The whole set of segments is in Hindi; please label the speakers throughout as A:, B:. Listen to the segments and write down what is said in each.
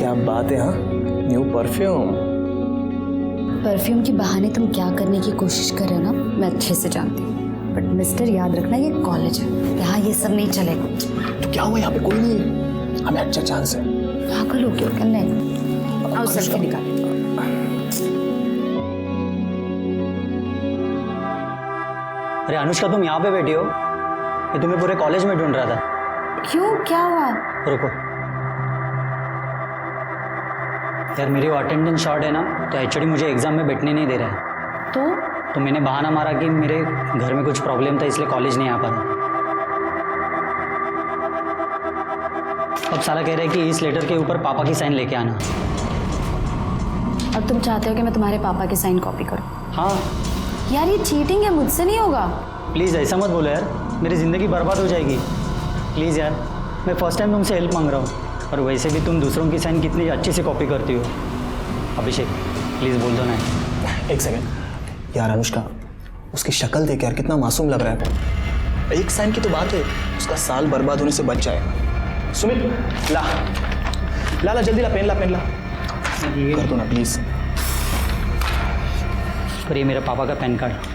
A: क्या बात है। हाँ, न्यू परफ्यूम।
B: परफ्यूम के बहाने तुम क्या करने की कोशिश कर रहे हो ना, मैं अच्छे से जानती हूँ। बट मिस्टर, याद रखना ये कॉलेज है, यहाँ ये सब नहीं चलेगा।
A: तो क्या हुआ, यहाँ पे कोई नहीं है, हमें अच्छा चांस है।
B: पागल हो क्यों करने? आओ सेल्फी निकाल।
C: अरे अनुष्का, तुम यहाँ पे बैठी हो? मैं तुम्हें पूरे कॉलेज में ढूंढ रहा था।
B: क्यों, क्या हुआ?
C: रुको यार, मेरी अटेंडेंस शॉर्ट है ना, तो एचओडी मुझे एग्जाम में बैठने नहीं दे रहा है। तो मैंने बहाना मारा कि मेरे घर में कुछ प्रॉब्लम था, इसलिए कॉलेज नहीं आ पा रहा। अब साला कह रहा है कि इस लेटर के ऊपर पापा की साइन लेके आना।
B: और तुम चाहते हो कि मैं तुम्हारे पापा की साइन कॉपी करूं?
C: हाँ
B: यार ये चीटिंग है, मुझसे नहीं होगा।
C: प्लीज़ ऐसा मत बोलो यार, मेरी ज़िंदगी बर्बाद हो जाएगी। प्लीज़ यार, मैं फर्स्ट टाइम तुमसे हेल्प मांग रहा हूँ, और वैसे भी तुम दूसरों की साइन कितनी अच्छे से कॉपी करती हो। अभिषेक प्लीज़ बोल दो ना।
A: एक सेकंड यार, अनुष्का उसकी शक्ल देख यार, कितना मासूम लग रहा है। एक साइन की तो बात है, उसका साल बर्बाद होने से बच जाएगा। सुमित ला ला ला, जल्दी ला, पेन ला, पेन ला, कर दो ना प्लीज।
C: और ये मेरा पापा का पैन कार्ड।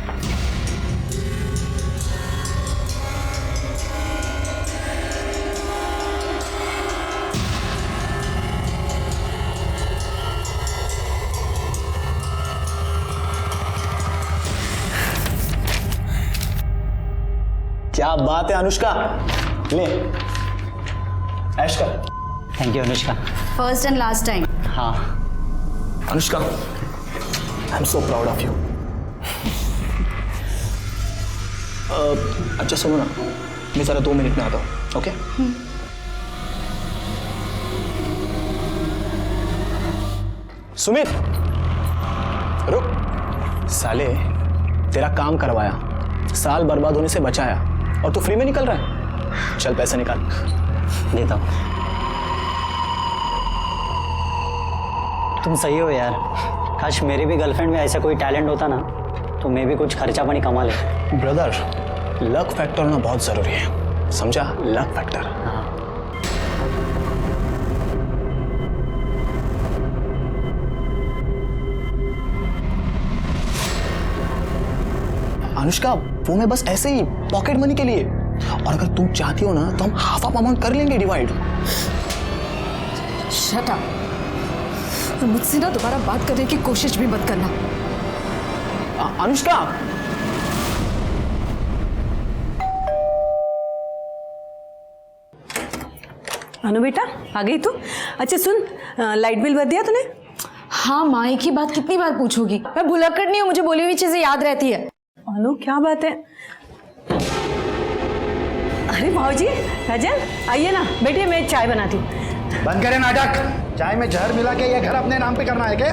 A: क्या बात है अनुष्का, ले ऐश कर।
C: Thank you Anushka.
B: First and last time.
C: हाँ
A: Anushka, I am so proud of you. अच्छा सुनो ना, मैं जरा 2 मिनट में आता हूँ, ओके? सुमित रुक। साले तेरा काम करवाया, साल बर्बाद होने से बचाया, और तू फ्री में निकल रहा है। चल पैसे निकाल।
C: देता हूँ। तुम सही हो यार, काश मेरी भी गर्लफ्रेंड में ऐसा कोई टैलेंट होता ना, तो मैं भी कुछ खर्चा पानी कमा ले।
A: ब्रदर, लक फैक्टर ना बहुत जरूरी है, समझा? Luck factor.
C: हाँ
A: अनुष्का, वो मैं बस ऐसे ही पॉकेट मनी के लिए, और अगर तुम चाहती हो ना तो हम हाफ ऑफ अमाउंट कर लेंगे डिवाइड।
B: Shut up. मुझसे ना दोबारा बात करने की कोशिश भी मत करना।
A: अनुष्का,
D: अनु बेटा, आ गई तू? अच्छा सुन, लाइट बिल भर दिया तूने?
B: हाँ माँ, एक ही बात कितनी बार पूछोगी? मैं भुलक्कड़ नहीं हूँ, मुझे बोली हुई चीजें याद रहती है।
D: अनु क्या बात है? अरे भाऊजी, राजन आइए ना, बैठिए, मैं चाय बनाती हूँ।
E: बंद करें नाटक। चाय में जहर मिला के ये घर अपने नाम पे करना है क्या?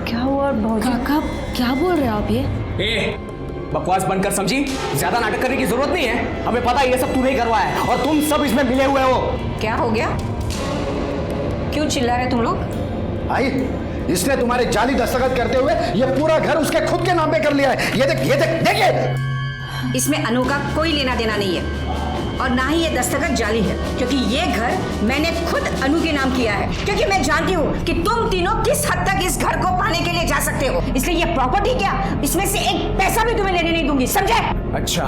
D: क्या हुआ भाऊजी?
B: काका क्या बोल रहे हो आप ये?
F: ए, बकवास बंद कर समझी, ज्यादा नाटक करने की जरूरत नहीं है। हमें पता है ये सब तूने ही करवाया है, और तुम सब इसमें मिले हुए हो।
G: क्या हो गया? क्यों चिल्ला रहे तुम लोग?
E: भाई, इसने तुम्हारे जाली दस्तखत करते हुए ये पूरा घर उसके खुद के नाम पे कर लिया है। ये देख, ये देख, देखिए।
G: इसमें अनु का कोई लेना देना नहीं है, और ना ही ये दस्तखत जाली है, क्योंकि ये घर मैंने खुद अनु के नाम किया है, क्योंकि मैं जानती हूँ कि तुम तीनों किस हद तक इस घर को पाने के लिए जा सकते हो। इसलिए ये प्रॉपर्टी क्या, इसमें से एक पैसा भी तुम्हें लेने नहीं दूंगी, समझे?
F: अच्छा,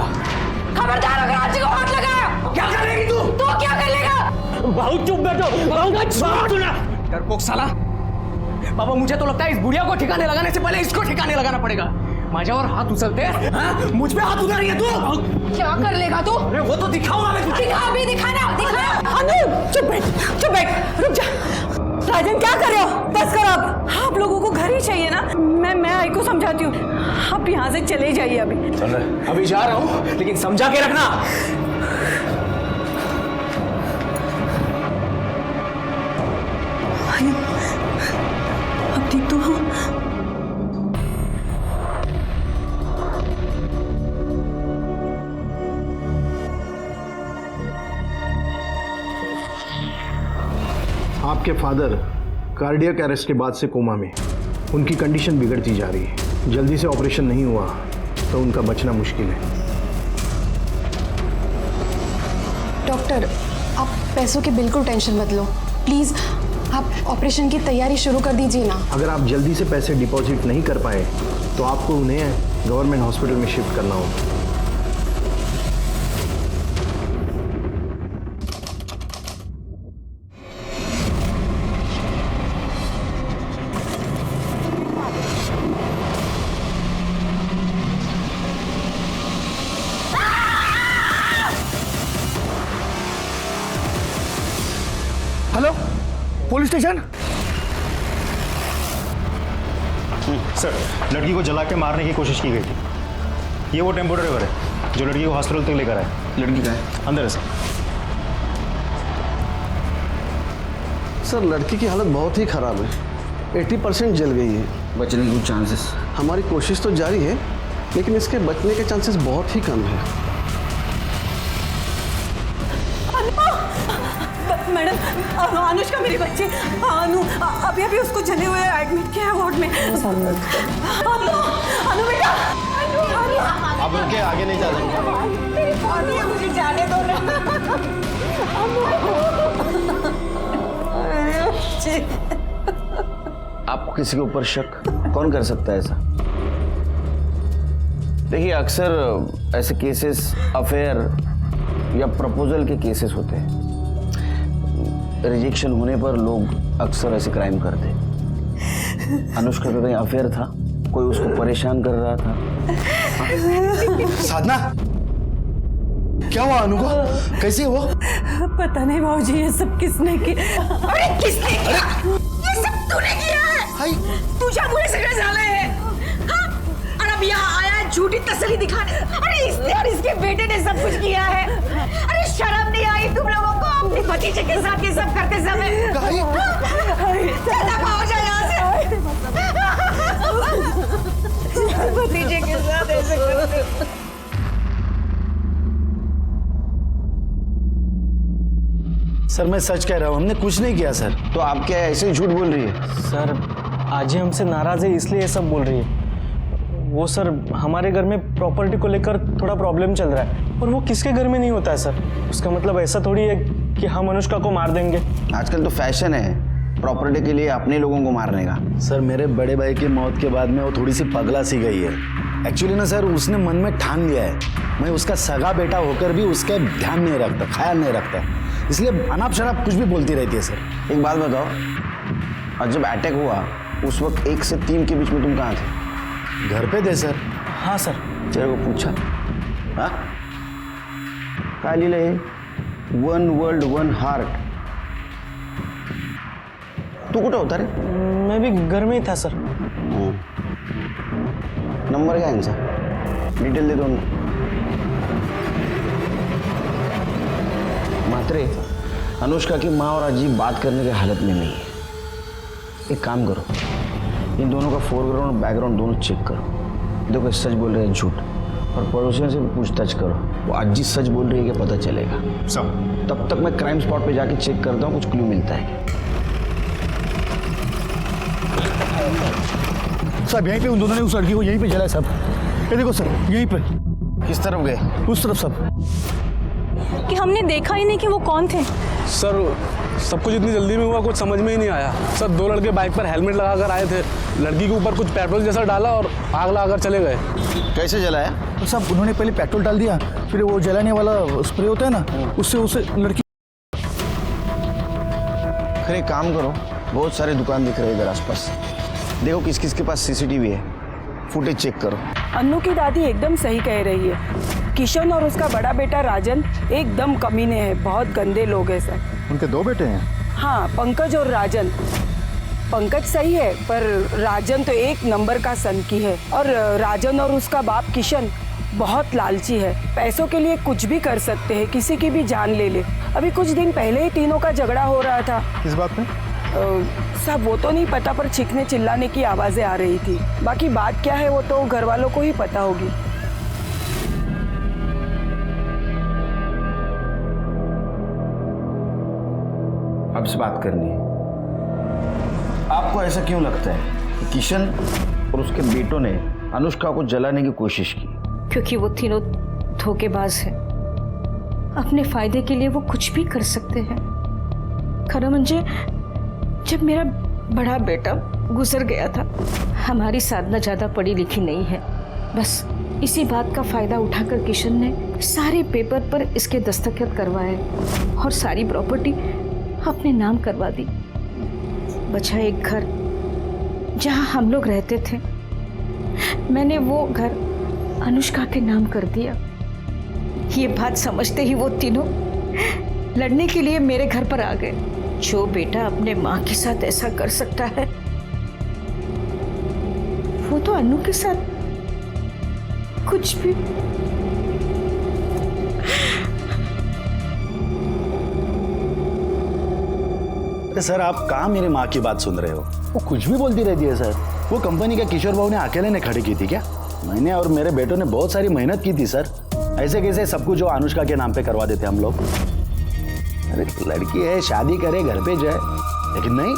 G: खबरदार अगर आज को हाथ लगाया।
F: क्या करेगी तू?
G: तो क्या कर लेगा?
F: बहुत चुप बैठो, बहुत डरपोक साला। पापा, मुझे तो लगता है इस बुढ़िया को ठिकाने लगाने से पहले इसको ठिकाने लगाना पड़ेगा। माझ्यावर हाथ उछलते हैं, हाँ? मुझ पे हाथ उठा रही है तू?
G: क्या कर लेगा तू?
F: अरे वो तो दिखाऊंगा मैं तुझे।
G: दिखा, अभी दिखाना, दिखा।
D: अनु चुप बैठ, चुप बैठ, रुक जा। राजन क्या कर रहे हो? बस करो अब। आप लोगों को घर ही चाहिए ना, मैं आई को समझाती हूँ। आप यहाँ से चले जाइए अभी।
F: चल रहे, अभी जा रहा हूँ, लेकिन समझा के रखना।
D: अब ठीक तो हो?
E: आपके फादर कार्डियक अरेस्ट के बाद से कोमा में, उनकी कंडीशन बिगड़ती जा रही है। जल्दी से ऑपरेशन नहीं हुआ तो उनका बचना मुश्किल है।
H: डॉक्टर, आप पैसों की बिल्कुल टेंशन मत लो, प्लीज़। आप ऑपरेशन की तैयारी शुरू कर दीजिए ना।
E: अगर आप जल्दी से पैसे डिपॉजिट नहीं कर पाए तो आपको उन्हें गवर्नमेंट हॉस्पिटल में शिफ्ट करना होगा।
I: Hello, police station.
J: सर, लड़की को जला के मारने की कोशिश की गई थी। ये वो टेम्पो ड्राइवर है जो लड़की को हॉस्पिटल तक लेकर आया।
A: लड़की का है
J: अंदर है सर।
K: सर, लड़की की हालत बहुत ही खराब है, 80% जल गई है।
A: बचने के कुछ चांसेस?
K: हमारी कोशिश तो जारी है, लेकिन इसके बचने के चांसेस बहुत ही कम है।
D: मैडम, अनुष्का मेरी बच्ची अनु, अभी अभी उसको जले हुए एडमिट किया है वार्ड में। अनु बेटा,
E: आप उनके आगे नहीं जा सकते।
G: मुझे जाने दो ना।
L: आपको किसी के ऊपर शक कौन कर सकता है ऐसा? देखिए, अक्सर ऐसे केसेस अफेयर या प्रपोजल के केसेस होते हैं। रिजेक्शन होने पर लोग अक्सर ऐसे क्राइम करते हैं। अनुष्का का कहीं अफेयर था, कोई उसको परेशान कर रहा था।
I: साधना, क्या हुआ अनु को? कैसे हुआ?
D: पता नहीं भाऊजी, ये सब किसने किया?
G: अरे किसने किया? ये सब तूने किया है। तुझे बुरे सगळे झाले हैं, हाँ? और अब यहाँ आया है झूठी तसल्ली दिखाने। अरे इसने और इसके बेटे ने सब कुछ किया है। अरे शर्म नहीं आई तुम लोगों को अपने भतीजे के साथ ये सब करते समय? चला हो जाए यहाँ से। भतीजे के साथ ऐसे करते।
I: सर, मैं सच कह रहा हूँ, हमने कुछ नहीं किया सर।
L: तो आप क्या ऐसे ही झूठ बोल रही है?
A: सर, आज ही हमसे नाराज है इसलिए ये सब बोल रही है। वो सर, हमारे घर में प्रॉपर्टी को लेकर थोड़ा प्रॉब्लम चल रहा है, और वो किसके घर में नहीं होता है सर। उसका मतलब ऐसा थोड़ी है कि हम अनुष्का को मार देंगे।
L: आजकल तो फैशन है प्रॉपर्टी के लिए अपने लोगों को मारने का।
I: सर, मेरे बड़े भाई की मौत के बाद में वो थोड़ी सी पगला सी गई है। एक्चुअली ना सर, उसने मन में ठान लिया है, मैं उसका सगा बेटा होकर भी उसका ध्यान नहीं रखता, ख्याल नहीं रखता, इसलिए अनाप शनाप कुछ भी बोलती रहती है सर।
L: एक बात बताओ, और जब अटैक हुआ उस वक्त 1 से 3 के बीच में तुम कहाँ थे?
I: घर पे थे सर।
A: हाँ सर।
L: तेरे को पूछा? हाँ, काय लिहिलंय? 1 वर्ल्ड 1 हार्ट। तू कुठं होता रे?
A: मैं भी घर में ही था सर।
L: नंबर क्या है इनसा? डिटेल दे दो। मात्रे, अनुष्का की माँ और अजीब बात करने की हालत में नहीं है। एक काम करो, इन दोनों का फोरग्राउंड और बैकग्राउंड दोनों चेक करो। देखो, सच बोल रहे हैं झूठ, और पड़ोसियों से भी पूछताछ करो। वो अजीब सच बोल रही है कि पता चलेगा सब। तब तक मैं क्राइम स्पॉट पे जाके चेक करता हूँ, कुछ क्लू मिलता है।
I: सब यहीं पे उन दोनों ने उस लड़की को यहीं पे जलाया सब। ये देखो सर, यहीं पे।
L: किस तरफ गए?
I: उस तरफ सब।
H: कि हमने देखा ही नहीं कि वो कौन थे।
M: सर, सब कुछ इतनी जल्दी में हुआ, कुछ समझ में ही नहीं आया। सर, 2 लड़के बाइक पर हेलमेट लगाकर आए थे, लड़की के ऊपर कुछ पेट्रोल जैसा डाला और आग लगाकर चले गए।
L: कैसे जलाया?
I: तो सब उन्होंने पहले पेट्रोल डाल दिया, फिर वो जलाने वाला स्प्रे होता है ना, उससे उसे लड़की।
L: फिर एक काम करो, बहुत सारे दुकान दिख रहे हैं इधर आसपास, देखो किस किस के पास सीसीटीवी है, फुटेज चेक करो।
D: अन्नू की दादी एकदम सही कह रही है। किशन और उसका बड़ा बेटा राजन एकदम कमीने हैं, बहुत गंदे लोग हैं सर।
I: उनके 2 बेटे हैं?
D: हाँ, पंकज और राजन। पंकज सही है, पर राजन तो 1 नंबर का सनकी है। और राजन और उसका बाप किशन बहुत लालची है, पैसों के लिए कुछ भी कर सकते हैं, किसी की भी जान ले ले। अभी कुछ दिन पहले ही तीनों का झगड़ा हो रहा था।
I: किस बात पे?
D: सब वो तो नहीं पता, पर चीखने चिल्लाने की आवाजें आ रही थी। बाकी बात क्या है वो तो घर वालों को ही पता होगी।
L: अब से बात करनी है। आपको ऐसा क्यों लगता है कि किशन और उसके बेटों ने अनुष्का को जलाने की कोशिश की?
G: क्योंकि वो तीनों धोखेबाज हैं। अपने फायदे के लिए वो कुछ भी कर सकते हैं। खरं म्हणजे जब मेरा बड़ा बेटा गुजर गया था। हमारी साधना ज़्यादा पढ़ी लिखी नहीं है, बस इसी बात का फ़ायदा उठाकर किशन ने सारे पेपर पर इसके दस्तखत करवाए और सारी प्रॉपर्टी अपने नाम करवा दी। बचा एक घर जहाँ हम लोग रहते थे, मैंने वो घर अनुष्का के नाम कर दिया। ये बात समझते ही वो तीनों लड़ने के लिए मेरे घर पर आ गए। जो बेटा अपने माँ के साथ ऐसा कर सकता है, वो तो अनु के साथ कुछ भी।
I: सर आप कहाँ मेरी माँ की बात सुन रहे हो? वो कुछ भी बोलती रहती है सर। वो कंपनी का किशोर बाबू ने अकेले ने खड़ी की थी क्या? मैंने और मेरे बेटों ने बहुत सारी मेहनत की थी सर। ऐसे कैसे सब कुछ जो अनुष्का के नाम पे करवा देते हम लोग? अरे लड़की है, शादी करे, घर पे जाए, लेकिन नहीं।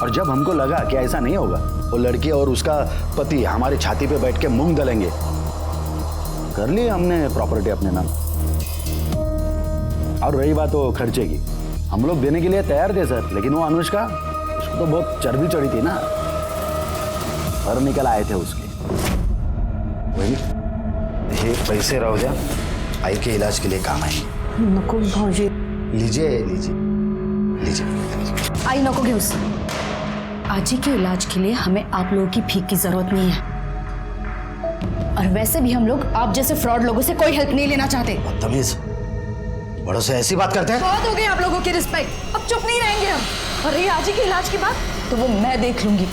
I: और जब हमको लगा कि ऐसा नहीं होगा, वो लड़की और उसका पति हमारे छाती पे बैठ के मूंग दलेंगे, कर लिए हमने प्रॉपर्टी अपने नाम। और रही बात वो खर्चे की, हम लोग देने के लिए तैयार थे सर, लेकिन वो अनुष्का, उसको तो बहुत चर्बी चढ़ी थी ना, पर निकल आए थे उसके। वही ये पैसे रहो जा, आई के इलाज के लिए काम आएंगे।
B: नको भाऊजी,
I: लीजिए लीजिए लीजिए।
B: आई नको घेऊस। आजी के इलाज के लिए हमें आप लोगों की भीख की जरूरत नहीं है, और वैसे भी हम लोग आप जैसे फ्रॉड लोगों से कोई हेल्प नहीं लेना चाहते।
I: बदतमीज, बड़ों से ऐसी बात करते हैं?
B: बहुत हो गई आप लोगों की रिस्पेक्ट, अब चुप नहीं रहेंगे हम। और ये आजी के इलाज की बात तो वो मैं देख लूंगी।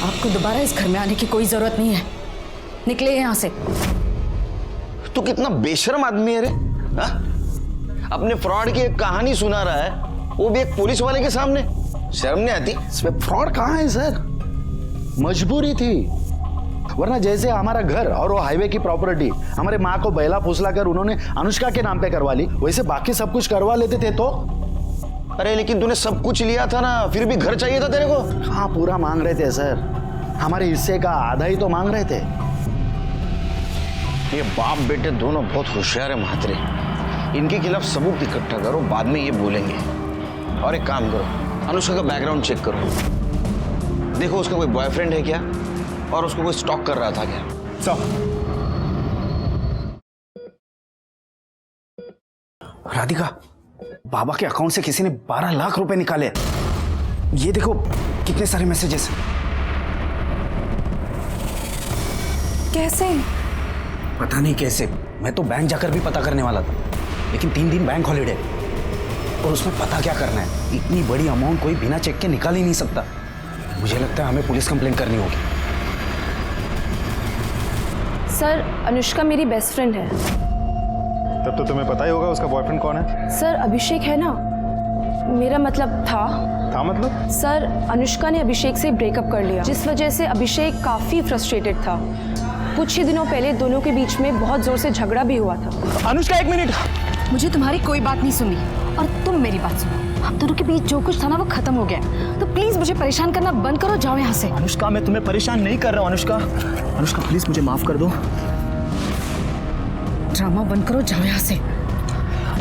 B: आपको दोबारा इस घर में आने की कोई जरूरत नहीं है, निकले यहाँ से।
L: तू कितना बेशर्म आदमी है रे, हा? अपने फ्रॉड की एक कहानी सुना रहा है, वो भी एक पुलिस वाले के सामने। शर्म नहीं आती?
I: इसमें फ्रॉड कहाँ है सर? मजबूरी थी, वरना जैसे हमारा घर और वो हाईवे की प्रॉपर्टी हमारे माँ को बैला फुसला कर उन्होंने अनुष्का के नाम पे करवा ली, वैसे बाकी सब कुछ करवा लेते थे तो।
L: अरे लेकिन तूने सब कुछ लिया था ना, फिर भी घर चाहिए था तेरे को।
I: हाँ पूरा मांग रहे थे सर, हमारे हिस्से का आधा ही तो मांग रहे थे।
L: ये बाप बेटे दोनों बहुत होशियार है महात्रे, इनके खिलाफ सबूत इकट्ठा करो, बाद में ये बोलेंगे। और एक काम करो, अनुष्का का बैकग्राउंड चेक करो, देखो उसका कोई बॉयफ्रेंड है क्या, और उसको कोई स्टॉक कर रहा था क्या।
I: राधिका, बाबा के अकाउंट से किसी ने 12 लाख रुपए निकाले। ये देखो कितने सारे मैसेजेस।
H: कैसे?
I: पता नहीं कैसे, मैं तो बैंक जाकर भी पता करने वाला था, लेकिन 3 दिन बैंक हॉलीडे, और उसमें पता क्या करना है? इतनी बड़ी अमाउंट कोई बिना चेक के निकाल ही नहीं सकता। मुझे लगता है हमें पुलिस कंप्लेंट करनी होगी।
H: सर, अनुष्का मेरी बेस्ट फ्रेंड है।
J: तब तो तुम्हें पता ही होगा उसका बॉयफ्रेंड कौन है।
H: सर, अभिषेक है ना, मेरा मतलब था
J: मतलब?
H: सर, अनुष्का ने अभिषेक से ब्रेकअप कर लिया, जिस वजह से अभिषेक काफी फ्रस्ट्रेटेड था। कुछ ही दिनों पहले दोनों के बीच में बहुत जोर से झगड़ा भी हुआ था।
A: अनुष्का एक मिनट,
B: मुझे तुम्हारी कोई बात नहीं सुनी, और तुम मेरी बात सुनो। हम दोनों के बीच जो कुछ था ना वो खत्म हो गया, तो प्लीज मुझे परेशान करना बंद करो, जाओ यहाँ से।
A: अनुष्का मैं तुम्हें परेशान नहीं कर रहा हूँ। अनुष्का, अनुष्का प्लीज मुझे माफ कर दो।
B: ड्रामा बंद करो, जाओ यहाँ से।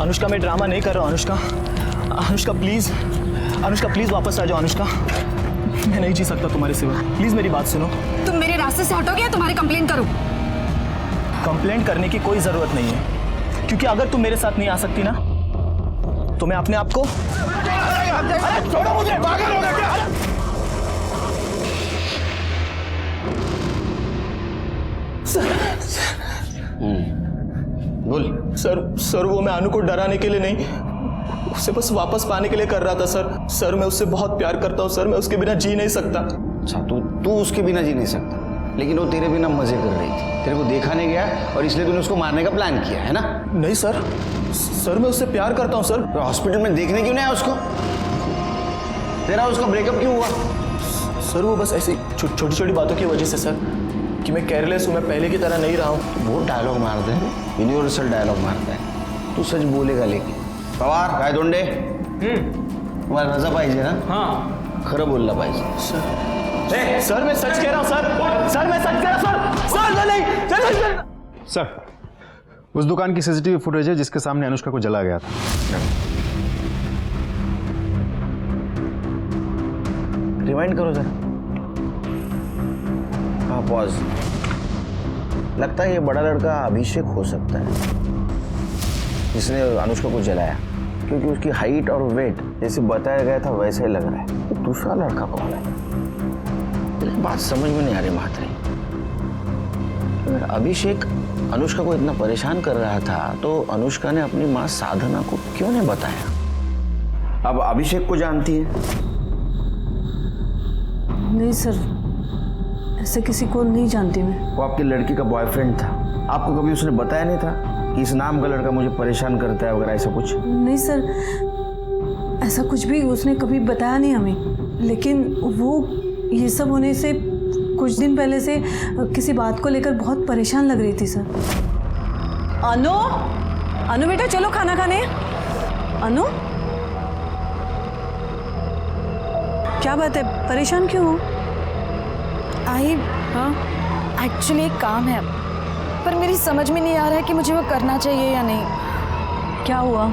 A: अनुष्का मैं ड्रामा नहीं कर रहा हूँ। अनुष्का, अनुष्का प्लीज, अनुष्का प्लीज वापस आ जाओ। अनुष्का, मैं नहीं जी सकता तुम्हारे सिवा, प्लीज मेरी बात सुनो।
B: तुम मेरे रास्ते से हटोगे या तुम्हारी कंप्लेंट करूं?
A: कंप्लेंट करने की कोई जरूरत नहीं है, क्योंकि अगर तुम मेरे साथ नहीं आ सकती ना, तो मैं अपने आप को। छोड़ो मुझे, पागल हो गया क्या?
L: बोल।
A: सर वो मैं अनु को डराने के लिए नहीं, उसे बस वापस पाने के लिए कर रहा था सर। मैं उससे बहुत प्यार करता हूँ सर, मैं उसके बिना जी नहीं सकता।
L: अच्छा, तू उसके बिना जी नहीं सकता, लेकिन वो तेरे बिना मजे कर रही थी, तेरे को देखा नहीं गया और इसलिए तूने उसको मारने का प्लान किया है ना?
A: नहीं सर, मैं उससे प्यार करता हूँ सर।
L: हॉस्पिटल में देखने क्यों नहीं आया उसको? तेरा उसका ब्रेकअप क्यों हुआ?
A: सर वो बस ऐसी छोटी छोटी बातों की वजह से सर, कि मैं केयरलेस हूँ, मैं पहले की तरह नहीं रहा हूँ।
L: बहुत डायलॉग मारते हैं, यूनिवर्सल डायलॉग मारता है। तू सच बोलेगा लेकिन। पवार काय दोंडे, तुम्हाला रजा पाहिजे ना? हाँ, खरं बोलला पाहिजे।
A: सर मैं सच कह रहा हूँ सर मैं सच कह रहा हूँ सर नहीं।
J: सर, उस दुकान की सीसीटीवी फुटेज है जिसके सामने अनुष्का को जला गया था।
L: रिवाइंड करो जरा। हाँ पॉज। लगता है ये बड़ा लड़का अभिषेक हो सकता है जिसने अनुष्का को जलाया, क्योंकि उसकी हाइट और वेट जैसे बताया गया था वैसा ही लग रहा है। तो दूसरा लड़का कौन है? एक बात समझ में नहीं आ रही महात्री। अगर अभिषेक अनुष्का को इतना परेशान कर रहा था तो अनुष्का ने अपनी माँ साधना को क्यों नहीं बताया? अब अभिषेक को जानती है?
N: नहीं सर, ऐसे किसी को नहीं जानती मैं।
L: वो आपकी लड़की का बॉयफ्रेंड था, आपको कभी उसने बताया नहीं था कि इस नाम का लड़का मुझे परेशान करता है वगैरह ऐसा कुछ?
N: नहीं सर, ऐसा कुछ भी उसने कभी बताया नहीं हमें। लेकिन वो ये सब होने से कुछ दिन पहले से किसी बात को लेकर बहुत परेशान लग रही थी सर।
O: अनु, अनु बेटा चलो खाना खाने। अनु, क्या बात है, परेशान क्यों हो?
H: आई हाँ एक्चुअली एक काम है, पर मेरी समझ में नहीं आ रहा है कि मुझे वो करना चाहिए या नहीं।
O: क्या हुआ,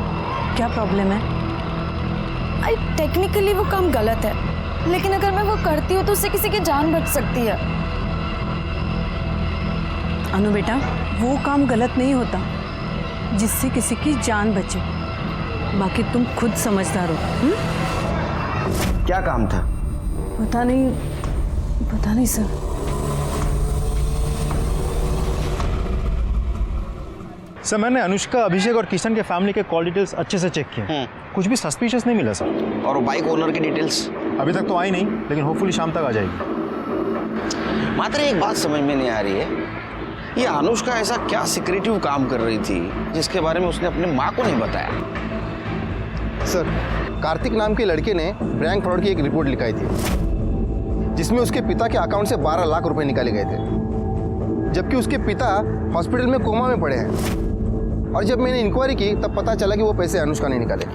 O: क्या प्रॉब्लम है?
H: आई टेक्निकली वो काम गलत है, लेकिन अगर मैं वो करती हूँ तो उससे किसी की जान बच सकती है।
O: अनु बेटा, वो काम गलत नहीं होता जिससे किसी की जान बचे। बाकी तुम खुद समझदार हो।
L: क्या काम था?
N: पता नहीं सर।
J: सर मैंने अनुष्का, अभिषेक और किशन के फैमिली के कॉल डिटेल्स अच्छे से चेक किए। कुछ भी सस्पिशियस नहीं मिला सर।
L: और बाइक ओनर की डिटेल्स?
J: अभी तक तो आई नहीं, लेकिन होपफुली शाम तक आ जाएगी।
L: मात्र एक बात समझ में नहीं आ रही है, ये अनुष्का ऐसा क्या सिक्रेटिव काम कर रही थी जिसके बारे में उसने अपनी माँ को नहीं बताया?
E: सर, कार्तिक नाम के लड़के ने बैंक फ्रॉड की एक रिपोर्ट लिखाई थी जिसमें उसके पिता के अकाउंट से 12 लाख रुपए निकाले गए थे, जबकि उसके पिता हॉस्पिटल में कोमा में पड़े हैं। और जब मैंने इंक्वायरी की तब पता चला कि वो पैसे अनुष्का ने निकाले,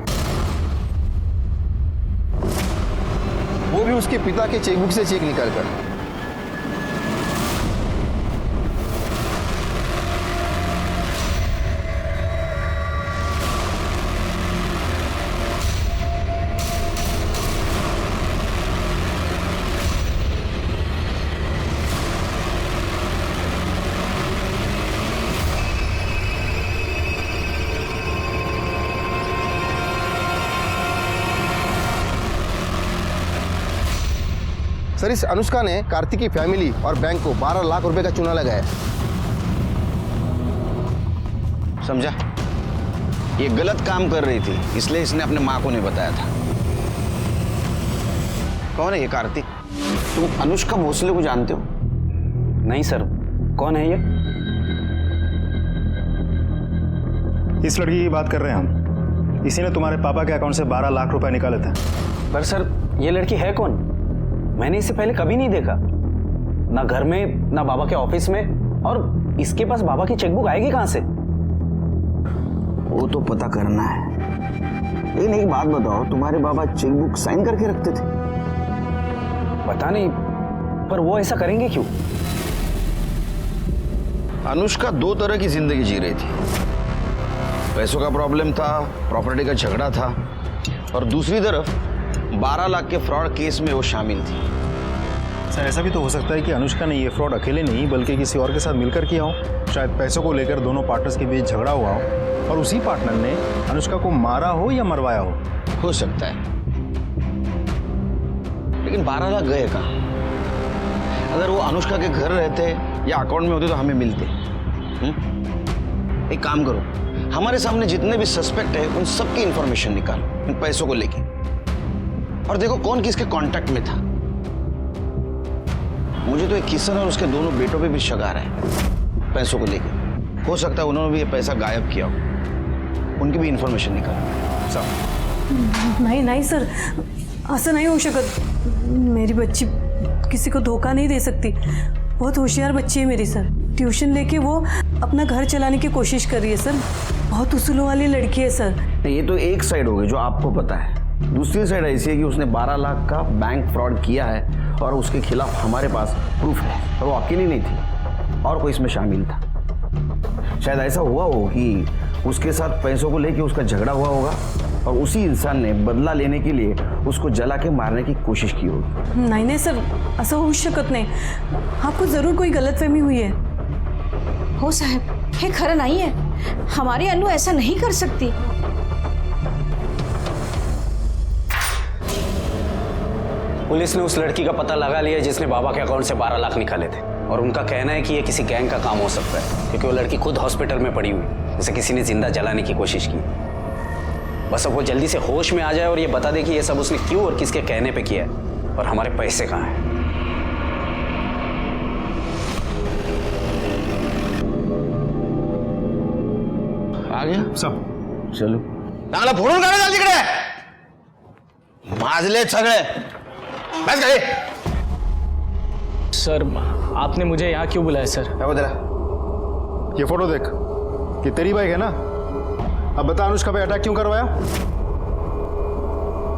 E: वो भी उसके पिता के चेकबुक से चेक निकालकर। सर, इस अनुष्का ने कार्तिक की फैमिली और बैंक को 12 लाख रुपए का चूना लगाया।
L: समझा? ये गलत काम कर रही थी, इसलिए इसने अपने माँ को नहीं बताया था। कौन है ये कार्तिक? तुम अनुष्का भोसले को जानते हो?
P: नहीं सर, कौन है ये?
J: इस लड़की की बात कर रहे हैं हम। इसी ने तुम्हारे पापा के अकाउंट से 12 लाख रुपए निकाले थे।
P: पर सर, ये लड़की है कौन? मैंने इसे पहले कभी नहीं देखा, ना घर में ना बाबा के ऑफिस में। और इसके पास बाबा की चेकबुक आएगी कहां से?
L: वो तो पता करना है। लेकिन एक बात बताओ, तुम्हारे बाबा चेकबुक साइन करके रखते थे?
P: पता नहीं, पर वो ऐसा करेंगे क्यों?
L: अनुष्का 2 तरह की जिंदगी जी रही थी। पैसों का प्रॉब्लम था, प्रॉपर्टी का झगड़ा था, और दूसरी तरफ 12 लाख के फ्रॉड केस में वो शामिल थी।
J: सर, ऐसा भी तो हो सकता है कि अनुष्का ने ये फ्रॉड अकेले नहीं बल्कि किसी और के साथ मिलकर किया हो। शायद पैसों को लेकर दोनों पार्टनर्स के बीच झगड़ा हुआ हो और उसी पार्टनर ने अनुष्का को मारा हो या मरवाया हो
L: सकता है। लेकिन 12 लाख गए कहाँ? अगर वो अनुष्का के घर रहते या अकाउंट में होते तो हमें मिलते। एक काम करो, हमारे सामने जितने भी सस्पेक्ट है उन सबकी इंफॉर्मेशन निकालो इन पैसों को लेके, और देखो कौन किसके कांटेक्ट में था। मुझे तो एक किशन और उसके दोनों बेटों पे भी शक आ रहा है पैसों को लेके। हो सकता है उन्होंने भी ये पैसा गायब किया हो, उनकी भी इंफॉर्मेशन निकालो।
N: सर नहीं सर, ऐसा नहीं हो शकत। मेरी बच्ची किसी को धोखा नहीं दे सकती। बहुत होशियार बच्ची है मेरी सर। ट्यूशन लेके वो अपना घर चलाने की कोशिश कर रही है सर। बहुत उसूलों वाली लड़की है सर।
L: ये तो एक साइड हो गई जो आपको पता है। दूसरी साइड ऐसी है कि उसने 12 लाख का बैंक फ्रॉड किया है और उसके खिलाफ हमारे पास प्रूफ है, और वो अकेली नहीं थी और कोई इसमें शामिल था। शायद ऐसा हुआ हो कि उसके साथ पैसों को लेके उसका झगड़ा हुआ होगा और उसी इंसान ने बदला लेने के लिए उसको जला के मारने की कोशिश की होगी।
N: नाही सर, असं होऊ शकत नाही. आपको जरूर कोई गलतफहमी हुई है.
G: हो साहब, हे खरं नाही है. हमारी अनु ऐसा नहीं कर सकती.
P: पुलिस ने उस लड़की का पता लगा लिया जिसने बाबा के अकाउंट से 12 लाख निकाले थे, और उनका कहना है कि ये किसी गैंग का काम हो सकता है, क्योंकि वो लड़की खुद हॉस्पिटल में पड़ी हुई, उसे किसी ने जिंदा जलाने की कोशिश की. बस अब वो जल्दी से होश में आ जाए और ये बता दे कि ये सब उसने क्यों और किसके कहने पे किया है, और हमारे पैसे कहाँ हैं.
L: आ गया
J: सब.
L: चलो चांगला फोडून काढा चाल तिकडे. माजले सगळे. बस गए.
F: सर, आपने मुझे यहाँ क्यों बुलाया सर?
E: क्या बता? ये फोटो देख, ये तेरी बाइक है ना? अब बता अनुष्का पे अटैक क्यों करवाया?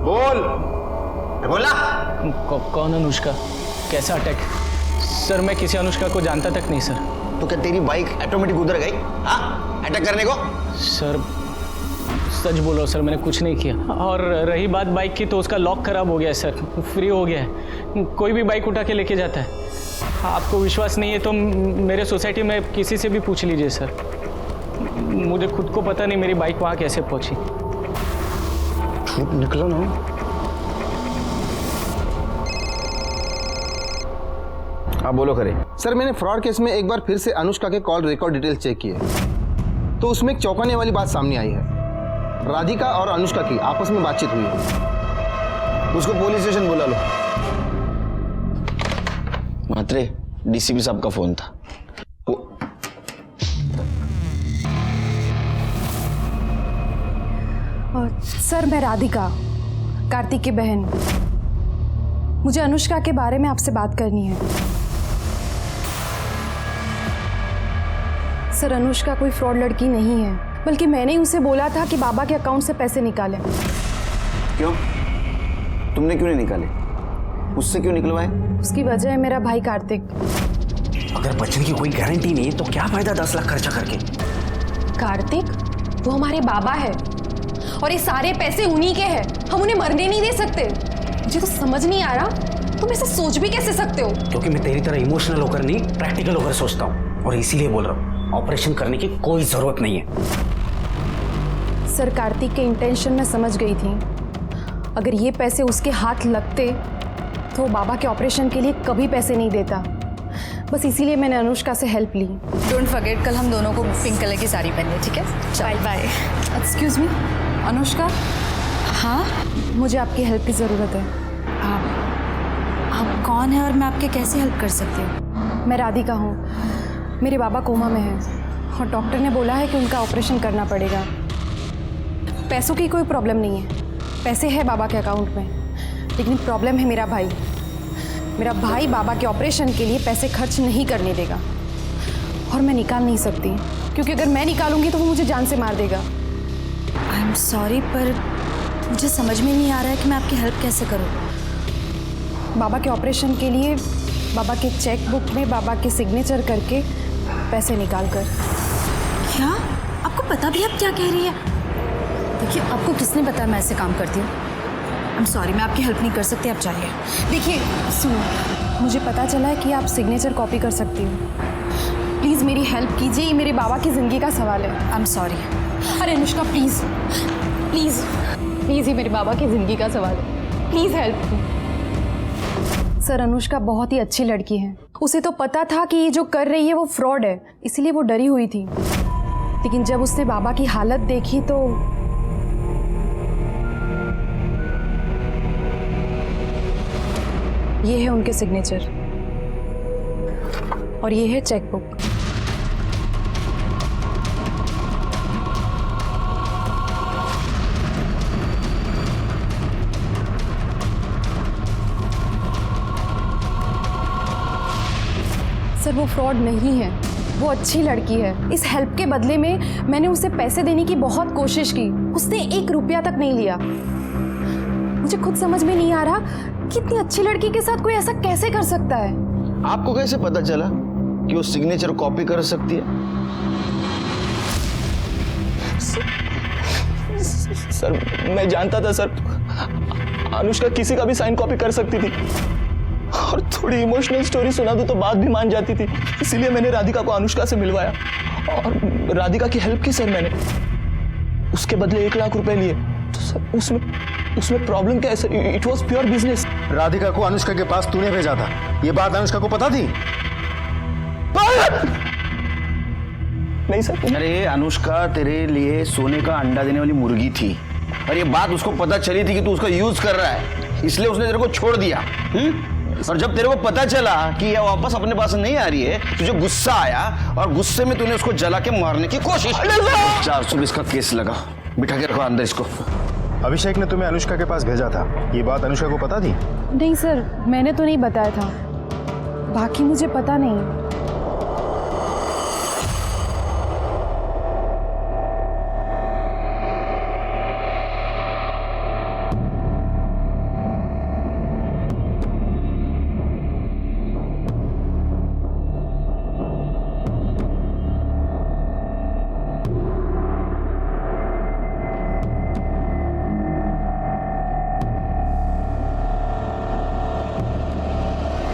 E: बोल.
L: बोला.
F: कौन अनुष्का? कैसा अटैक? सर, मैं किसी अनुष्का को जानता तक नहीं सर.
L: तो क्या तेरी बाइक ऑटोमेटिक उधर गई हाँ अटैक करने को?
F: सर, सच बोल रहा हूँ सर, मैंने कुछ नहीं किया. और रही बात बाइक की, तो उसका लॉक खराब हो गया है सर, फ्री हो गया है. कोई भी बाइक उठा के लेके जाता है. आपको विश्वास नहीं है तो मेरे सोसाइटी में किसी से भी पूछ लीजिए सर. मुझे खुद को पता नहीं मेरी बाइक वहाँ कैसे पहुँची.
L: झूठ निकला ना. हाँ बोलो करे.
E: सर, मैंने फ्रॉड केस में एक बार फिर से अनुष्का के कॉल रिकॉर्ड डिटेल चेक किए, तो उसमें एक चौंकाने वाली बात सामने आई है. राधिका और अनुष्का की आपस में बातचीत हुई है.
L: उसको पुलिस स्टेशन बुला लो. मात्रे, डीसीपी साहब का फोन था.
H: सर, मैं राधिका, कार्तिक की बहन. मुझे अनुष्का के बारे में आपसे बात करनी है. सर, अनुष्का कोई फ्रॉड लड़की नहीं है, बल्कि मैंने ही उसे बोला था कि बाबा के अकाउंट से पैसे निकाले.
L: क्यों? तुमने क्यों नहीं निकाले? उससे क्यों निकलवाए?
H: उसकी वजह है मेरा भाई कार्तिक.
P: अगर बचने की कोई गारंटी नहीं है तो क्या फायदा 10 लाख खर्चा करके?
H: कार्तिक, वो हमारे बाबा है और ये सारे पैसे उन्हीं के हैं. हम उन्हें मरने नहीं दे सकते. मुझे तो समझ नहीं आ रहा, तुम ऐसे सोच भी कैसे सकते हो?
P: क्योंकि मैं तेरी तरह इमोशनल होकर नहीं, प्रैक्टिकल होकर सोचता हूँ, और इसीलिए बोल रहा हूँ ऑपरेशन करने की कोई जरूरत नहीं है.
H: सर, कार्तिक के इंटेंशन मैं समझ गई थी. अगर ये पैसे उसके हाथ लगते तो वो बाबा के ऑपरेशन के लिए कभी पैसे नहीं देता. बस इसीलिए मैंने अनुष्का से हेल्प ली.
B: डोंट फॉरगेट, कल हम दोनों को पिंक कलर की साड़ी पहननी है, ठीक है? Bye bye.
H: Excuse me, Anushka.
B: हाँ,
H: मुझे आपकी हेल्प की ज़रूरत है.
B: आप कौन है और मैं आपके कैसे हेल्प कर सकती हूँ?
H: मैं राधिका हूँ. मेरे बाबा कोमा में हैं और डॉक्टर ने बोला है कि उनका ऑपरेशन करना पड़ेगा. पैसों की कोई प्रॉब्लम नहीं है, पैसे है बाबा के अकाउंट में, लेकिन प्रॉब्लम है मेरा भाई. मेरा भाई बाबा के ऑपरेशन के लिए पैसे खर्च नहीं करने देगा, और मैं निकाल नहीं सकती, क्योंकि अगर मैं निकालूंगी तो वो मुझे जान से मार देगा.
B: आई एम सॉरी, पर मुझे समझ में नहीं आ रहा है कि मैं आपकी हेल्प कैसे करूँ.
H: बाबा के ऑपरेशन के लिए बाबा के चेक बुक में बाबा के सिग्नेचर करके पैसे निकाल कर.
B: क्या? आपको पता भी आप क्या कह रही है? देखिए, आपको किसने बताया मैं ऐसे काम करती हूँ? आई एम सॉरी, मैं आपकी हेल्प नहीं कर सकती. आप चाहिए.
H: देखिए सुनो, मुझे पता चला है कि आप सिग्नेचर कॉपी कर सकती हो. प्लीज़ मेरी हेल्प कीजिए, ये मेरे बाबा की ज़िंदगी का सवाल है.
B: I am sorry.
H: अरे अनुष्का, प्लीज़ प्लीज़ प्लीज़, ये मेरे बाबा की ज़िंदगी का सवाल है. Please help. सर, अनुष्का बहुत ही अच्छी लड़की है. उसे तो पता था कि ये जो कर रही है वो फ्रॉड है, इसीलिए वो डरी हुई थी. लेकिन जब उसने बाबा की हालत देखी तो ये है उनके सिग्नेचर और ये है चेक बुक. सर, वो फ्रॉड नहीं है, वो अच्छी लड़की है. इस हेल्प के बदले में मैंने उसे पैसे देने की बहुत कोशिश की, उसने 1 रुपया तक नहीं लिया. मुझे खुद समझ में नहीं आ रहा कि इतनी अच्छी लड़की के साथ कोई ऐसा कैसे कर सकता है.
L: आपको कैसे पता चला कि वो सिग्नेचर कॉपी कर सकती है?
A: सर मैं जानता था सर, अनुष्का किसी का भी साइन कॉपी कर सकती थी और थोड़ी इमोशनल स्टोरी सुना दूं तो बात भी मान जाती थी। इसीलिए मैंने राधिका को अनुष्का से मिलवाया और राधिका की हेल्प की सर मैंने। उसके बदले 1 लाख रुपए लिए। तो सर उसमें प्रॉब्लम क्या है sir? It was pure business.
J: Radhika को अनुष्का के पास तूने भेजा था, ये बात अनुष्का को पता थी?
A: नहीं सर।
L: अरे अनुष्का तेरे लिए सोने का अंडा देने वाली मुर्गी थी और ये बात उसको पता चली थी कि तू उसका यूज कर रहा है, इसलिए उसने तेरे को छोड़ दिया। और जब तेरे को पता चला कि यह वापस अपने पास नहीं आ रही है, तुझे गुस्सा आया और गुस्से में तूने उसको जला के मारने की कोशिश की। 420 का केस लगा, बिठा के रखो अंदर इसको।
J: अभिषेक ने तुम्हें अनुष्का के पास भेजा था, ये बात अनुष्का को पता थी?
H: नहीं सर, मैंने तो नहीं बताया था, बाकी मुझे पता नहीं।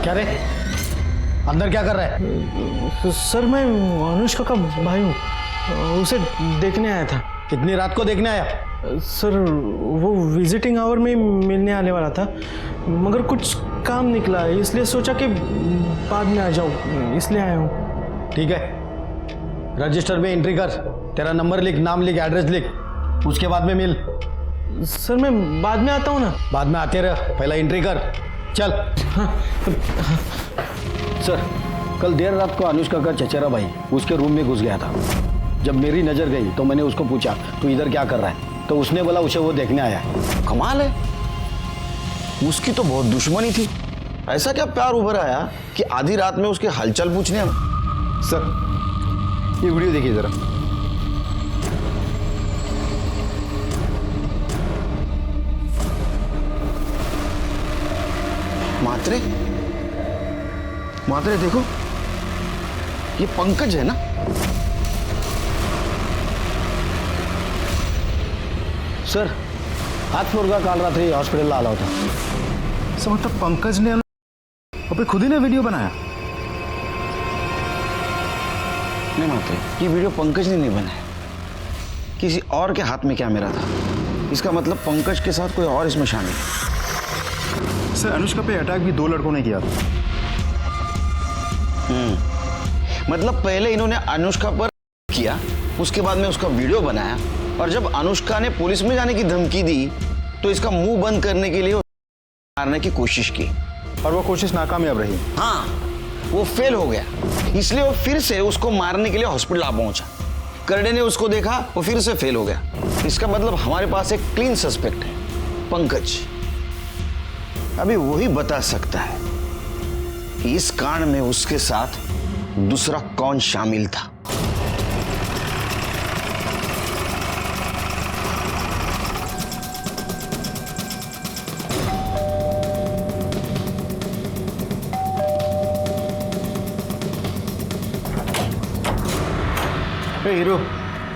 I: क्या रे, अंदर क्या कर रहा है?
F: सर मैं अनुष्का का भाई हूँ, उसे देखने आया था।
I: कितनी रात को देखने आया?
F: सर वो विजिटिंग आवर में मिलने आने वाला था, मगर कुछ काम निकला इसलिए सोचा कि बाद में आ जाऊँ, इसलिए आया हूँ।
I: ठीक है, रजिस्टर में एंट्री कर, तेरा नंबर लिख, नाम लिख, एड्रेस लिख, उसके बाद में मिल।
F: सर मैं बाद में आता हूँ ना।
I: बाद में आते रह, पहला एंट्री कर, चल।
F: हाँ।
I: सर, कल देर रात को अनुष्का का चचेरा भाई उसके रूम में घुस गया था। जब मेरी नज़र गई तो मैंने उसको पूछा तू इधर क्या कर रहा है, तो उसने बोला उसे वो देखने आया है।
L: कमाल है, उसकी तो बहुत दुश्मनी थी, ऐसा क्या प्यार उभर आया कि आधी रात में उसके हालचाल पूछने आया?
J: सर ये वीडियो देखिए जरा।
L: मात्रे मात्रे देखो, ये पंकज है ना?
I: सर, 8 फ्लोर का काल रात्रि हॉस्पिटल आला होता।
J: सर मतलब पंकज ने अभी खुद ही ने वीडियो बनाया?
L: नहीं मात्रे, ये वीडियो पंकज ने नहीं बनाया, किसी और के हाथ में कैमरा था। इसका मतलब पंकज के साथ कोई और इसमें शामिल है।
J: सर अनुष्का पे अटैक भी 2 लड़कों ने किया था।
L: मतलब पहले इन्होंने अनुष्का पर किया, उसके बाद में उसका वीडियो बनाया, और जब अनुष्का ने पुलिस में जाने की धमकी दी तो इसका मुंह बंद करने के लिए मारने की कोशिश की,
J: और वो कोशिश नाकामयाब रही।
L: हाँ, वो फेल हो गया, इसलिए वो फिर से उसको मारने के लिए हॉस्पिटल आ पहुंचा। करडे ने उसको देखा, वो फिर से फेल हो गया। इसका मतलब हमारे पास एक क्लीन सस्पेक्ट है, पंकज। अभी वही बता सकता है कि इस कांड में उसके साथ दूसरा कौन शामिल था।
E: हीरो,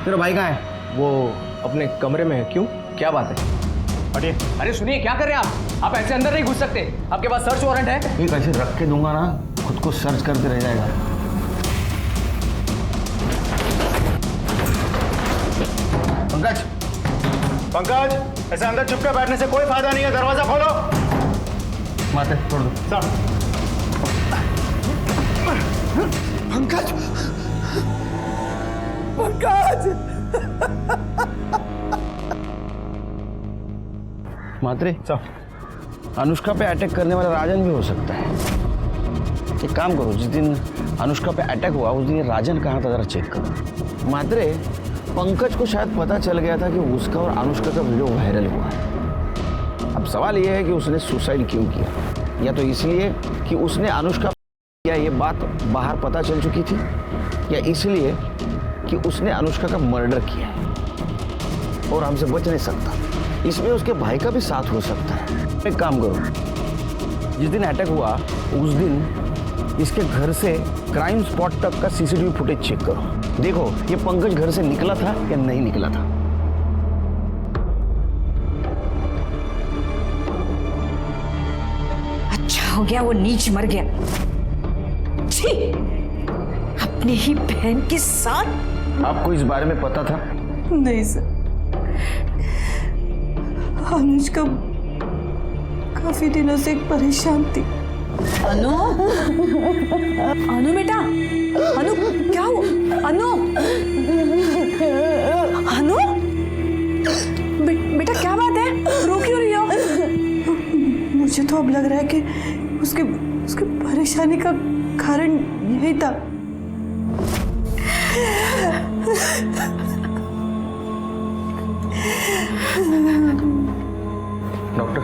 E: तेरा भाई कहाँ है?
Q: वो अपने कमरे में है। क्यों, क्या बात है? अरे सुनिए, क्या कर रहे हैं आप ऐसे अंदर नहीं घुस सकते, आपके पास सर्च वारंट है।
L: एक ऐसे रख के दूंगा ना, खुद को सर्च करते रह जाएगा।
J: पंकज, पंकज, ऐसे अंदर चुपके बैठने से कोई फायदा नहीं है, दरवाजा खोलो।
L: माते छोड़ दो।
J: पंकज,
D: पंकज!
L: मात्रे, अनुष्का पे अटैक करने वाला राजन भी हो सकता है। एक काम करो, जिस दिन अनुष्का पे अटैक हुआ उस दिन ये राजन कहाँ था जरा चेक करो। मात्रे, पंकज को शायद पता चल गया था कि उसका और अनुष्का का वीडियो वायरल हुआ है। अब सवाल यह है कि उसने सुसाइड क्यों किया, या तो इसलिए कि उसने अनुष्का किया ये बात बाहर पता चल चुकी थी, या इसलिए कि उसने अनुष्का का मर्डर किया है और हमसे बच नहीं सकता। इसमें उसके भाई का भी साथ हो सकता है। एक काम करो, जिस दिन अटैक हुआ उस दिन इसके घर से क्राइम स्पॉट तक का सीसीटीवी फुटेज चेक करो। देखो ये पंकज घर से निकला था या नहीं निकला था।
G: हो गया, वो नीच मर गया। छी, अपनी ही बहन के साथ।
L: आपको इस बारे में पता था?
N: नहीं सर, अनुष्का काफी दिनों से परेशान थी।
O: अनु, अनु बेटा, अनु क्या हुआ? अनु, अनु, बेटा क्या बात है? रो क्यों रही हो?
N: मुझे तो अब लग रहा है कि उसके परेशानी का कारण यही था।
L: डॉक्टर,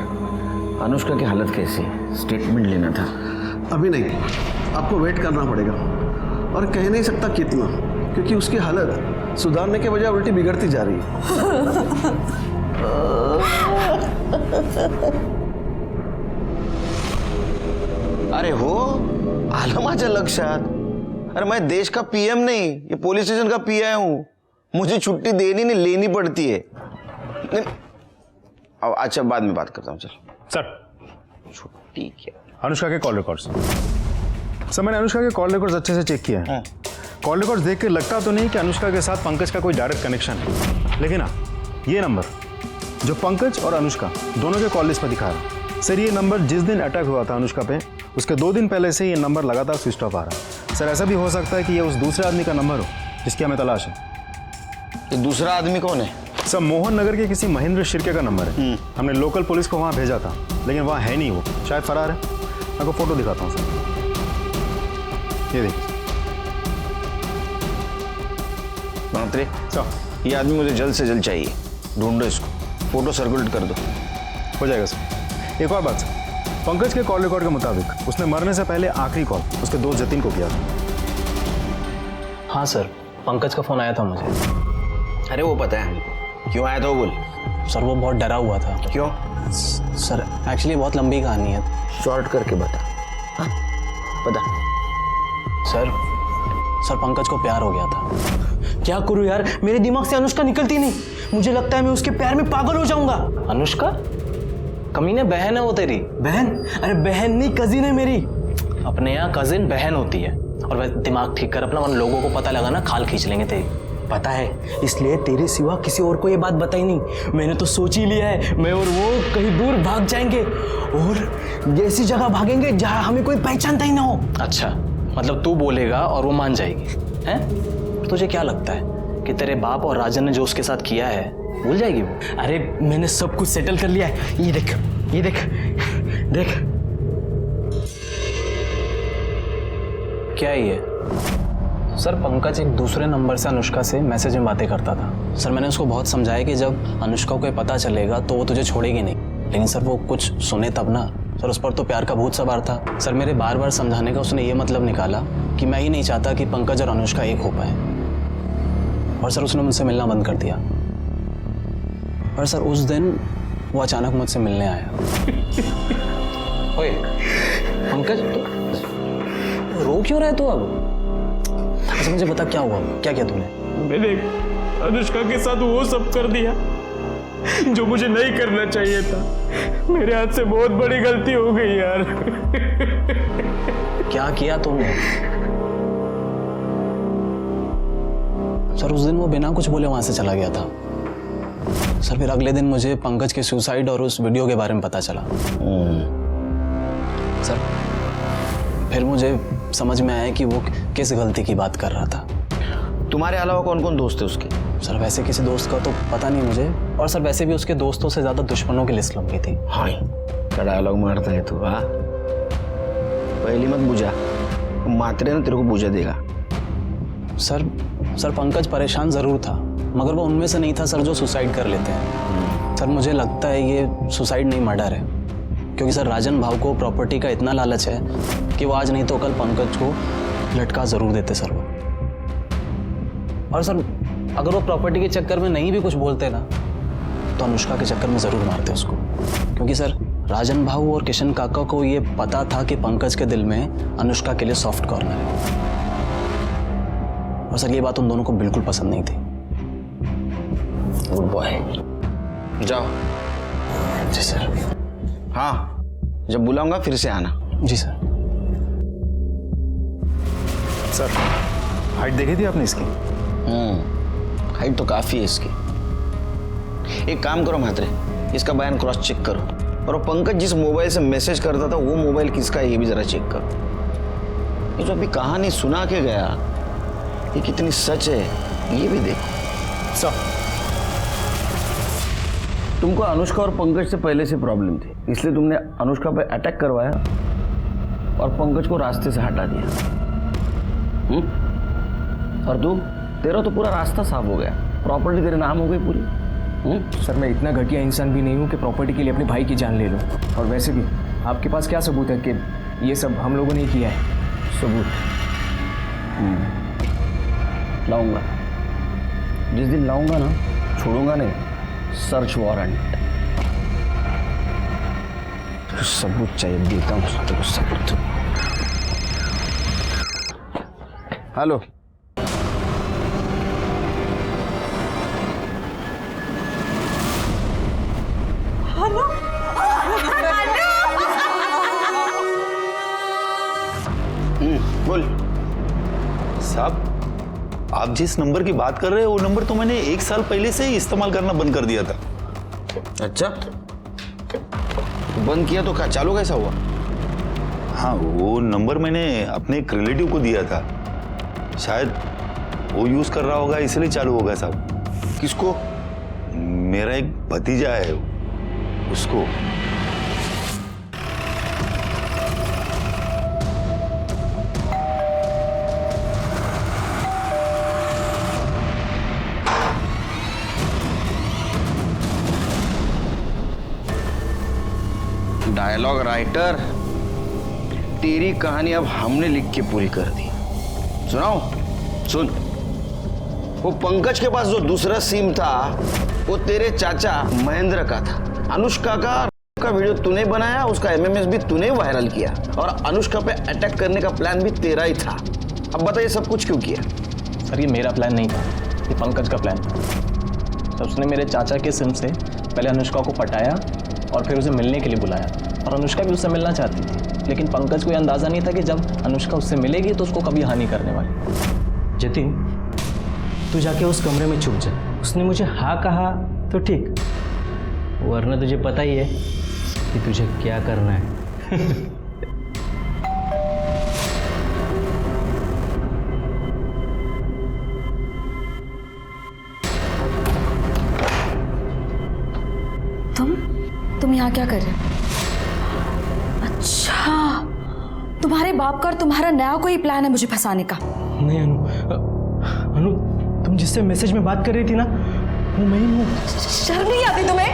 L: अनुष्का की हालत कैसी है? स्टेटमेंट लेना था।
K: अभी नहीं, आपको वेट करना पड़ेगा, और कह नहीं सकता कितना, क्योंकि उसकी हालत सुधारने के बजाय उल्टी बिगड़ती जा रही है।
L: अरे हो, आलं माझ्या लक्षात। अरे मैं देश का पीएम नहीं, ये पुलिस स्टेशन का पीआई हूँ। मुझे छुट्टी देनी नहीं, लेनी पड़ती है। नहीं, अच्छा बाद में बात करता हूँ। चल
J: सर,
L: छुट्टी क्या?
J: अनुष्का के कॉल रिकॉर्ड्स। सर मैंने अनुष्का के कॉल रिकॉर्ड्स अच्छे से चेक किए हैं। कॉल रिकॉर्ड्स देख के लगता तो नहीं कि अनुष्का के साथ पंकज का कोई डायरेक्ट कनेक्शन है, लेकिन हाँ, ये नंबर जो पंकज और अनुष्का दोनों के कॉल लिस्ट पर दिखा रहा है, सर ये नंबर जिस दिन अटैक हुआ था अनुष्का पे, उसके 2 दिन पहले से ये नंबर लगातार स्विच ऑफ आ रहा है। सर ऐसा भी हो सकता है कि ये उस दूसरे आदमी का नंबर हो जिसकी हमें तलाश है।
L: ये दूसरा आदमी कौन है?
J: सर मोहन नगर के किसी महेंद्र शिर्के का नंबर है। हमने लोकल पुलिस को वहाँ भेजा था, लेकिन वहाँ है नहीं, वो शायद फरार है। मैं आपको फोटो दिखाता हूँ सर, ये देखिए।
L: मंत्री, ये आदमी मुझे जल्द से जल्द चाहिए, ढूंढो इसको, फोटो सर्कुलेट कर दो।
J: हो जाएगा सर। एक और बात सर, पंकज के कॉल रिकॉर्ड के मुताबिक उसने मरने से पहले आखिरी कॉल उसके दोस्त जतिन को किया था।
F: हाँ सर, पंकज का फोन आया था मुझे।
L: अरे वो पता है हमको, क्यों आया था वो बोल।
F: सर वो बहुत डरा हुआ था।
L: क्यों?
F: सर एक्चुअली बहुत लंबी कहानी है।
L: शॉर्ट करके बता। हाँ बता।
F: सर पंकज को प्यार हो गया था। क्या करूं यार, मेरे दिमाग से अनुष्का निकलती नहीं। मुझे लगता है मैं उसके प्यार में पागल हो जाऊंगा। अनुष्का? कमीने बहन है वो तेरी? बहन? अरे बहन नहीं, कजिन है मेरी। अपने यहाँ कजिन बहन होती है। और वह दिमाग ठीक कर अपना, वरना लोगों को पता लगा ना खाल खींच लेंगे तेरी। पता है, इसलिए तेरे सिवा किसी और को ये बात बताई नहीं। मैंने तो सोच ही लिया है, मैं और वो कहीं दूर भाग जाएंगे और ऐसी जगह भागेंगे जहां हमें कोई पहचानता ही ना हो। अच्छा, मतलब तू बोलेगा और वो मान जाएगी, हैं? तुझे क्या लगता है कि तेरे बाप और राजन ने जो उसके साथ किया है भूल जाएगी वो? अरे मैंने सब कुछ सेटल कर लिया है। ये देख, ये देख, देख क्या है ये? सर पंकज एक दूसरे नंबर से अनुष्का से मैसेज में बातें करता था। सर मैंने उसको बहुत समझाया कि जब अनुष्का को पता चलेगा तो वो तुझे छोड़ेगी नहीं, लेकिन सर वो कुछ सुने तब ना। सर उस पर तो प्यार का भूत सवार था। सर मेरे बार बार समझाने का उसने ये मतलब निकाला कि मैं ही नहीं चाहता कि पंकज और अनुष्का एक हो पाए, और सर उसने मुझसे मिलना बंद कर दिया। और सर उस दिन वो अचानक मुझसे मिलने आया। ओए पंकज, रो क्यों रहे तू अब? अच्छा मुझे बता क्या हुआ, क्या किया तूने?
R: मैंने अनुष्का के साथ वो सब कर दिया जो मुझे नहीं करना चाहिए था। मेरे हाथ से बहुत बड़ी गलती हो गई यार।
F: क्या किया तुमने? सर उस दिन वो बिना कुछ बोले वहां से चला गया था। सर फिर अगले दिन मुझे पंकज के सुसाइड और उस वीडियो के बारे में पता चला। सर फिर मुझे समझ में आया कि वो किस गलती की बात कर रहा था।
L: तुम्हारे अलावा कौन कौन दोस्त है उसके?
F: सर वैसे किसी दोस्त का तो पता नहीं मुझे, और सर वैसे भी उसके दोस्तों से ज्यादा दुश्मनों की लिस्ट लंबी थी।
L: हाँ क्या डायलॉग मारता है तू? हाँ पहली मत बुझा, मात्रे ना तेरे को बुझा देगा।
F: सर पंकज परेशान जरूर था, मगर वो उनमें से नहीं था सर जो सुसाइड कर लेते हैं। सर मुझे लगता है ये सुसाइड नहीं मर्डर है, क्योंकि सर राजन भाव को प्रॉपर्टी का इतना लालच है कि वो आज नहीं तो कल पंकज को लटका जरूर देते सर वो। और सर अगर वो प्रॉपर्टी के चक्कर में नहीं भी कुछ बोलते ना तो अनुष्का के चक्कर में जरूर मारते उसको, क्योंकि सर राजन भाव और किशन काका को ये पता था कि पंकज के दिल में अनुष्का के लिए सॉफ्ट कॉर्नर है, और सर ये बात उन दोनों को बिल्कुल पसंद नहीं थी।
L: गुड बॉय, जाओ।
F: जी सर।
L: हाँ जब बुलाऊंगा फिर से आना।
F: जी सर।
J: सर हाइट देखी थी आपने इसकी?
L: हाइट तो काफी है इसकी। एक काम करो म्हात्रे, इसका बयान क्रॉस चेक करो, और वो पंकज जिस मोबाइल से मैसेज करता था वो मोबाइल किसका है ये भी जरा चेक करो। ये जो अभी कहानी सुना के गया ये कितनी सच है ये भी देखो।
J: सर
L: तुमको अनुष्का और पंकज से पहले से प्रॉब्लम थी, इसलिए तुमने अनुष्का पे अटैक करवाया और पंकज को रास्ते से हटा दिया। और तू, तेरा तो पूरा रास्ता साफ हो गया, प्रॉपर्टी तेरे नाम हो गई पूरी।
Q: सर मैं इतना घटिया इंसान भी नहीं हूँ कि प्रॉपर्टी के लिए अपने भाई की जान ले लूँ। और वैसे भी आपके पास क्या सबूत है कि ये सब हम लोगों ने किया है?
L: सबूत लाऊंगा, जिस दिन लाऊंगा ना छोड़ूंगा नहीं। सर्च वारंट, सबूत चाहिए, देता हूँ तेरे को सबूत। हेलो, बोल।
S: साहब आप जिस नंबर की बात कर रहे हैं वो नंबर तो मैंने 1 साल पहले से ही इस्तेमाल करना बंद कर दिया था।
L: अच्छा, बंद किया तो क्या चालू कैसा हुआ?
S: हाँ, वो नंबर मैंने अपने एक रिलेटिव को दिया था, शायद वो यूज कर रहा होगा इसलिए चालू होगा साहब।
L: किसको?
S: मेरा एक भतीजा है, उसको।
L: डायलॉग राइटर, तेरी कहानी अब हमने लिख के पूरी कर दी। सुनाओ, सुन। वो पंकज के पास जो दूसरा सिम था वो तेरे चाचा महेंद्र का था। अनुष्का का वीडियो तूने बनाया, उसका एमएमएस भी तूने वायरल किया, और अनुष्का पे अटैक करने का प्लान भी तेरा ही था। अब बताइए सब कुछ क्यों किया?
F: सर ये मेरा प्लान नहीं था, ये पंकज का प्लान था। तो उसने मेरे चाचा के सिम से पहले अनुष्का को पटाया और फिर उसे मिलने के लिए बुलाया, और अनुष्का भी उससे मिलना चाहती थी, लेकिन पंकज को यह अंदाज़ा नहीं था कि जब अनुष्का उससे मिलेगी तो उसको कभी हानि करने वाली। जतिन, तू जाके उस कमरे में छुप जा। उसने मुझे हाँ कहा तो ठीक, वरना तुझे पता ही है कि तुझे क्या करना है।
B: तुम यहाँ क्या कर रहे हो? अच्छा, तुम्हारे बाप का और तुम्हारा नया कोई प्लान है मुझे फंसाने का?
F: नहीं अनु, तुम जिससे मैसेज में बात कर रही थी ना, वो मैं ही हूँ।
B: शर्म नहीं आती तुम्हें?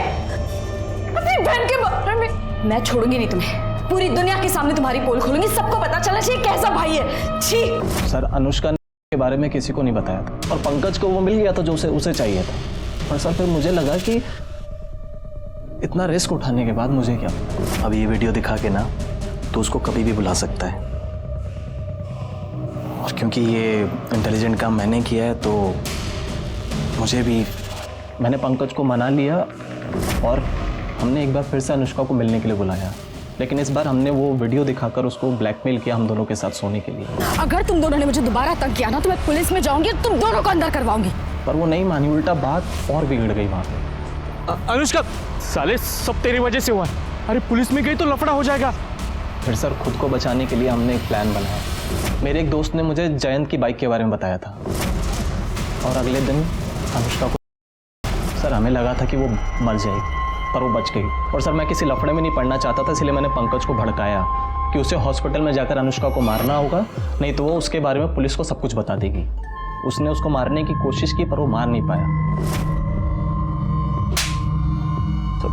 B: अपनी बहन के बारे में। मैं छोड़ूंगी नहीं तुम्हें, पूरी दुनिया के सामने तुम्हारी पोल खोलूंगी, सबको पता चलना चाहिए कैसा भाई है। छी।
F: सर अनुष्का के बारे में किसी को नहीं बताया था, और पंकज को वो मिल गया था जो उसे चाहिए था। और सर फिर मुझे लगा कि इतना रिस्क उठाने के बाद मुझे क्या, अब ये वीडियो दिखा के ना तो उसको कभी भी बुला सकता है, और क्योंकि ये इंटेलिजेंट काम मैंने किया है तो मुझे भी, मैंने पंकज को मना लिया और हमने एक बार फिर से अनुष्का को मिलने के लिए बुलाया, लेकिन इस बार हमने वो वीडियो दिखाकर उसको ब्लैकमेल किया हम दोनों के साथ सोने के लिए।
B: अगर तुम दोनों ने मुझे दोबारा तंग किया ना तो मैं पुलिस में जाऊंगी, तुम दोनों को अंदर करवाऊंगी।
F: पर वो नहीं मानी, उल्टा बात और बिगड़ गई वहाँ पे।
R: अनुष्का, साले सब तेरी वजह से हुआ है। अरे पुलिस में गई तो लफड़ा हो जाएगा।
F: फिर सर खुद को बचाने के लिए हमने एक प्लान बनाया। मेरे एक दोस्त ने मुझे जयंत की बाइक के बारे में बताया था, और अगले दिन अनुष्का को, सर हमें लगा था कि वो मर जाएगी, पर वो बच गई। और सर मैं किसी लफड़े में नहीं पड़ना चाहता था, इसलिए मैंने पंकज को भड़काया कि उसे हॉस्पिटल में जाकर अनुष्का को मारना होगा, नहीं तो वो उसके बारे में पुलिस को सब कुछ बता देगी। उसने उसको मारने की कोशिश की पर वो मार नहीं पाया। तो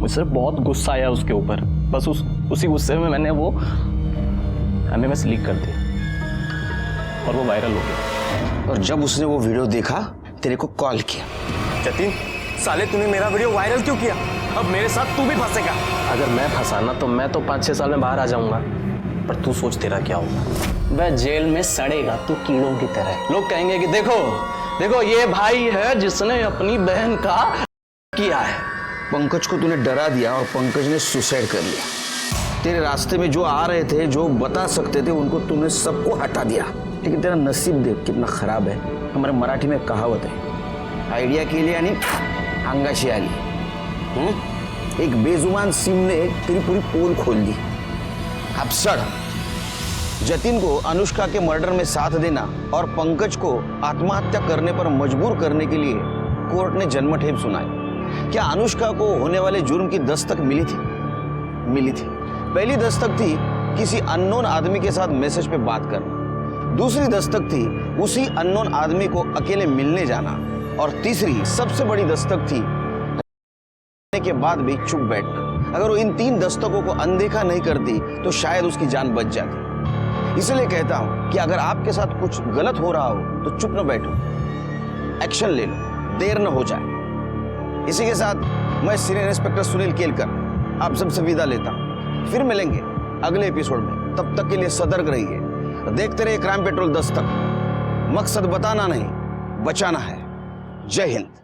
F: मुझसे बहुत गुस्सा आया उसके ऊपर, बस उसी गुस्से में मैंने वो एमएमएस लीक कर दिया और वो वायरल हो गया।
L: और जब उसने वो वीडियो देखा तेरे को कॉल किया।
Q: जतिन, साले तूने मेरा वीडियो वायरल क्यों किया? अब मेरे साथ तू भी फंसेगा।
F: अगर मैं फंसाना तो मैं तो 5-6 साल में बाहर आ जाऊंगा, पर तू सोच तेरा क्या होगा। वह जेल में सड़ेगा तू कीड़ों की तरह। लोग कहेंगे कि देखो ये भाई है जिसने अपनी बहन का किया है।
L: पंकज को तूने डरा दिया और पंकज ने सुसाइड कर लिया। तेरे रास्ते में जो आ रहे थे, जो बता सकते थे, उनको तूने सबको हटा दिया। लेकिन तेरा नसीब देख कितना खराब है। हमारे मराठी में कहावत है, आइडिया के लिए यानी अंगाशी आली। एक बेजुबान सिम ने तेरी पूरी पोल खोल दी। अपसड़ जतिन को अनुष्का के मर्डर में साथ देना और पंकज को आत्महत्या करने पर मजबूर करने के लिए कोर्ट ने जन्मठेप सुनाई। क्या अनुष्का को होने वाले जुर्म की दस्तक मिली थी? मिली थी। पहली दस्तक थी किसी अननोन आदमी के साथ मैसेज पे बात करना, दूसरी दस्तक थी उसी अननोन आदमी को अकेले मिलने जाना, और तीसरी सबसे बड़ी दस्तक थी के बाद भी चुप बैठना। अगर वो इन 3 दस्तकों को अनदेखा नहीं करती तो शायद उसकी जान बच जाती। इसलिए कहता हूं कि अगर आपके साथ कुछ गलत हो रहा हो तो चुप न बैठो, एक्शन ले लो, देर न हो जाए। इसी के साथ मैं सीनियर इंस्पेक्टर सुनील केलकर आप सबसे विदा लेता हूं। फिर मिलेंगे अगले एपिसोड में। तब तक के लिए सतर्क रहिए, देखते रहिए क्राइम पेट्रोल दस्तक। मकसद बताना नहीं, बचाना है। जय हिंद।